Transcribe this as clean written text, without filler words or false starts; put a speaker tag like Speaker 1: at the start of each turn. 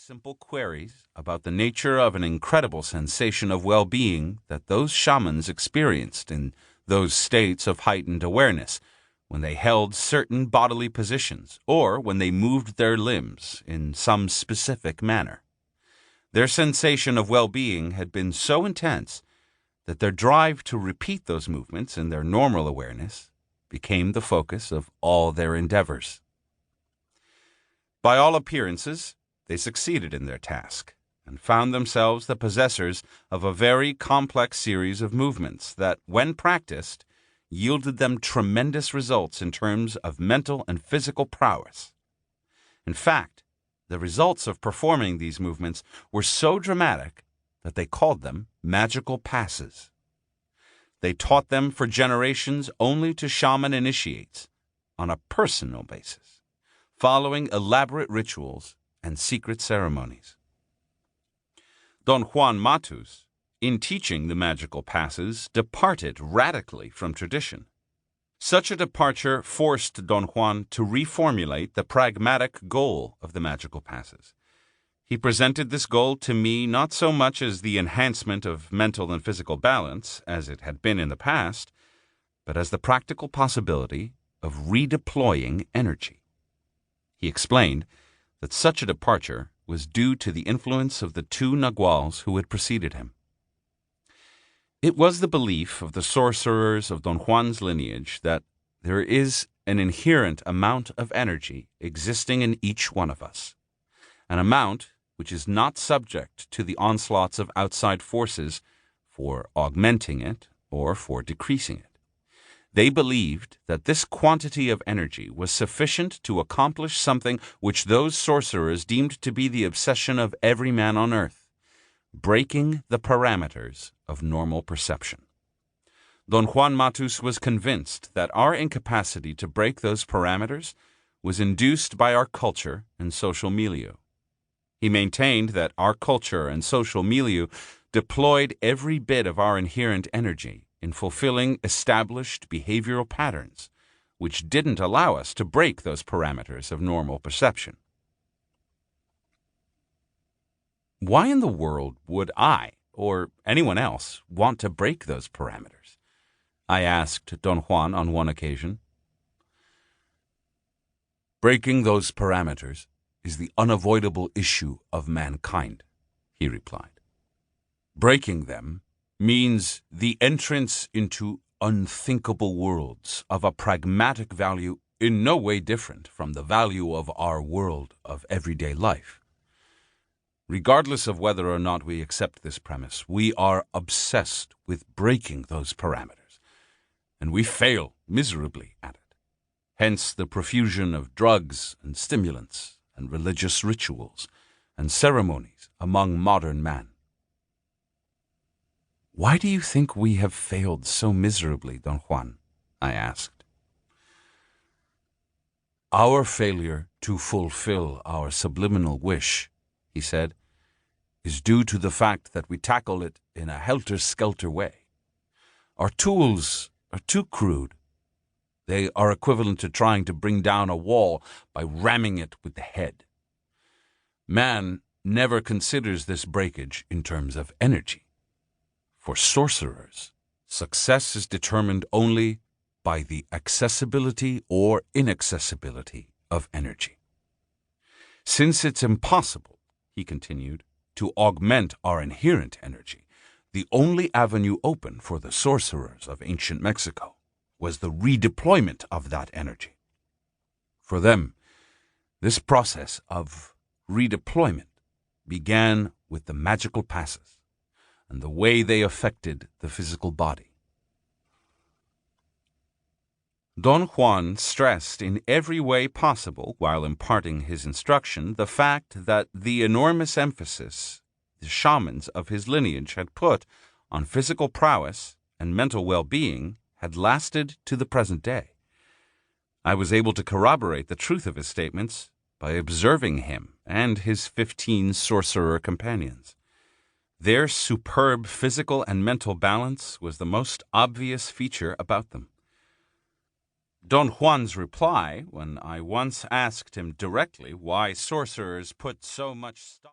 Speaker 1: simple queries about the nature of an incredible sensation of well-being that those shamans experienced in those states of heightened awareness when they held certain bodily positions or when they moved their limbs in some specific manner. Their sensation of well-being had been so intense that their drive to repeat those movements in their normal awareness became the focus of all their endeavors. By all appearances, they succeeded in their task and found themselves the possessors of a very complex series of movements that, when practiced, yielded them tremendous results in terms of mental and physical prowess. In fact, the results of performing these movements were so dramatic that they called them magical passes. They taught them for generations only to shaman initiates on a personal basis, following elaborate rituals and secret ceremonies. Don Juan Matus, in teaching the magical passes, departed radically from tradition. Such a departure forced Don Juan to reformulate the pragmatic goal of the magical passes. He presented this goal to me not so much as the enhancement of mental and physical balance, as it had been in the past, but as the practical possibility of redeploying energy. He explained that such a departure was due to the influence of the two naguals who had preceded him. It was the belief of the sorcerers of Don Juan's lineage that there is an inherent amount of energy existing in each one of us, an amount which is not subject to the onslaughts of outside forces for augmenting it or for decreasing it. They believed that this quantity of energy was sufficient to accomplish something which those sorcerers deemed to be the obsession of every man on earth: breaking the parameters of normal perception. Don Juan Matus was convinced that our incapacity to break those parameters was induced by our culture and social milieu. He maintained that our culture and social milieu deployed every bit of our inherent energy in fulfilling established behavioral patterns, which didn't allow us to break those parameters of normal perception. Why in the world would I, or anyone else, want to break those parameters? I asked Don Juan on one occasion. Breaking those parameters is the unavoidable issue of mankind, he replied. Breaking them means the entrance into unthinkable worlds of a pragmatic value in no way different from the value of our world of everyday life. Regardless of whether or not we accept this premise, we are obsessed with breaking those parameters, and we fail miserably at it. Hence the profusion of drugs and stimulants and religious rituals and ceremonies among modern man. Why do you think we have failed so miserably, Don Juan? I asked. Our failure to fulfill our subliminal wish, he said, is due to the fact that we tackle it in a helter-skelter way. Our tools are too crude. They are equivalent to trying to bring down a wall by ramming it with the head. Man never considers this breakage in terms of energy. For sorcerers, success is determined only by the accessibility or inaccessibility of energy. Since it's impossible, he continued, to augment our inherent energy, the only avenue open for the sorcerers of ancient Mexico was the redeployment of that energy. For them, this process of redeployment began with the magical passes and the way they affected the physical body. Don Juan stressed in every way possible, while imparting his instruction, the fact that the enormous emphasis the shamans of his lineage had put on physical prowess and mental well-being had lasted to the present day. I was able to corroborate the truth of his statements by observing him and his 15 sorcerer companions. Their superb physical and mental balance was the most obvious feature about them. Don Juan's reply, when I once asked him directly why sorcerers put so much stock